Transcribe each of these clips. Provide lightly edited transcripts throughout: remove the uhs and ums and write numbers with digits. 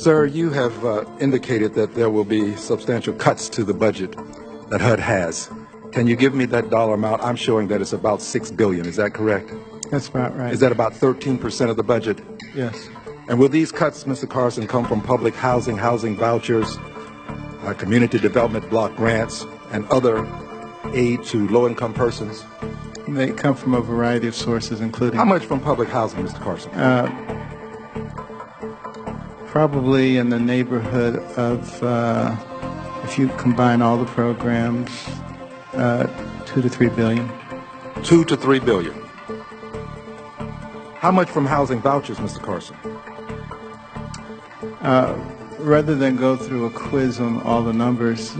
Sir, you have indicated that there will be substantial cuts to the budget that HUD has. Can you give me that dollar amount? I'm showing that it's about $6 billion. Is that correct? That's about right. Is that about 13% of the budget? Yes. And will these cuts, Mr. Carson, come from public housing, housing vouchers, community development block grants, and other aid to low-income persons? They come from a variety of sources, including... How much from public housing, Mr. Carson? Probably in the neighborhood of, if you combine all the programs, $2 to $3 billion. $2 to $3 billion. How much from housing vouchers, Mr. Carson? Rather than go through a quiz on all the numbers...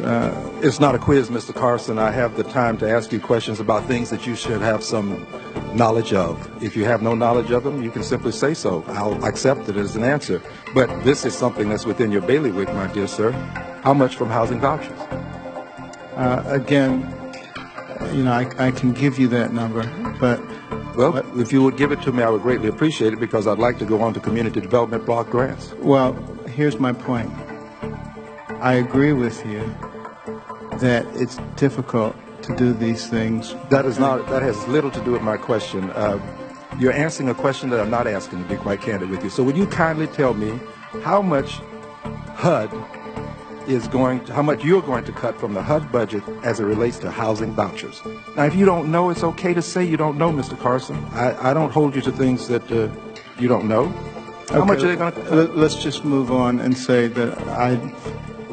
It's not a quiz, Mr. Carson. I have the time to ask you questions about things that you should have some knowledge of. If you have no knowledge of them, you can simply say so. I'll accept it as an answer. But this is something that's within your bailiwick, my dear sir. How much from housing vouchers? Again, you know, I can give you that number, but... Well, if you would give it to me, I would greatly appreciate it, because I'd like to go on to community development block grants. Well, here's my point. I agree with you that it's difficult to do these things. That has little to do with my question. You're answering a question that I'm not asking, to be quite candid with you. So would you kindly tell me how much how much you're going to cut from the HUD budget as it relates to housing vouchers? Now, if you don't know, it's okay to say you don't know, Mr. Carson. I don't hold you to things that you don't know. How much are they going to cut? Let's just move on and say that I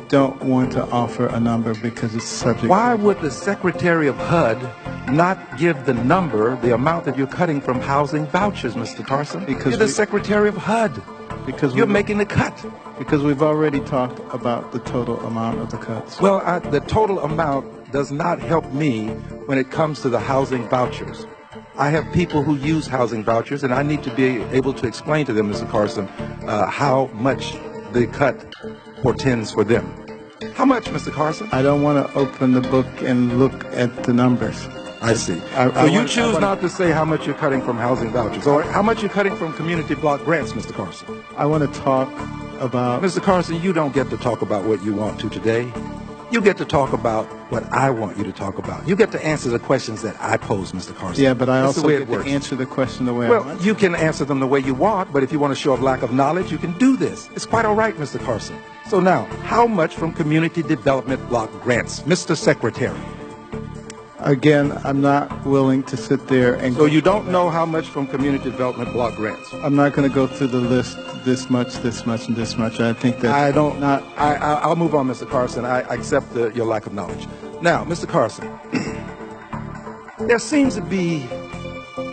don't want to offer a number because it's subject. Why would the Secretary of HUD not give the number, the amount that you're cutting from housing vouchers, Mr. Carson? Because you're the Secretary of HUD. Because you're making the cut. Because we've already talked about the total amount of the cuts. Well, the total amount does not help me when it comes to the housing vouchers. I have people who use housing vouchers, and I need to be able to explain to them, Mr. Carson, how much the cut portends for them. How much, Mr. Carson? I don't want to open the book and look at the numbers. I see. So you choose not to say how much you're cutting from housing vouchers, or how much you're cutting from community block grants, Mr. Carson. I want to talk about... Mr. Carson, you don't get to talk about what you want to today. You get to talk about what I want you to talk about. You get to answer the questions that I pose, Mr. Carson. Yeah, but I also get to answer the question the way I want. Well, you can answer them the way you want, but if you want to show a lack of knowledge, you can do this. It's quite all right, Mr. Carson. So now, how much from community development block grants, Mr. Secretary? Again, I'm not willing to sit there and... So you don't know how much from community development block grants? I'm not going to go through the list, this much, this much, and this much. I think that... I'll move on, Mr. Carson. I accept your lack of knowledge. Now, Mr. Carson, there seems to be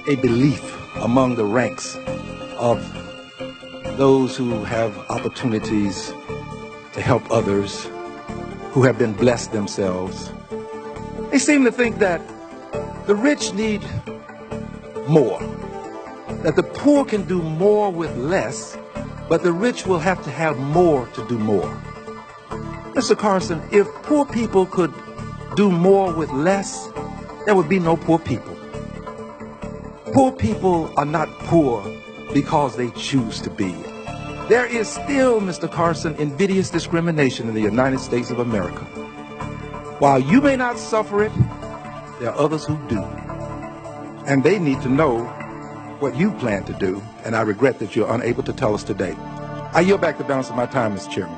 a belief among the ranks of those who have opportunities to help others, who have been blessed themselves. They seem to think that the rich need more, that the poor can do more with less, but the rich will have to have more to do more. Mr. Carson, if poor people could do more with less, there would be no poor people. Poor people are not poor because they choose to be. There is still, Mr. Carson, invidious discrimination in the United States of America. While you may not suffer it, there are others who do. And they need to know what you plan to do, and I regret that you're unable to tell us today. I yield back the balance of my time, Mr. Chairman.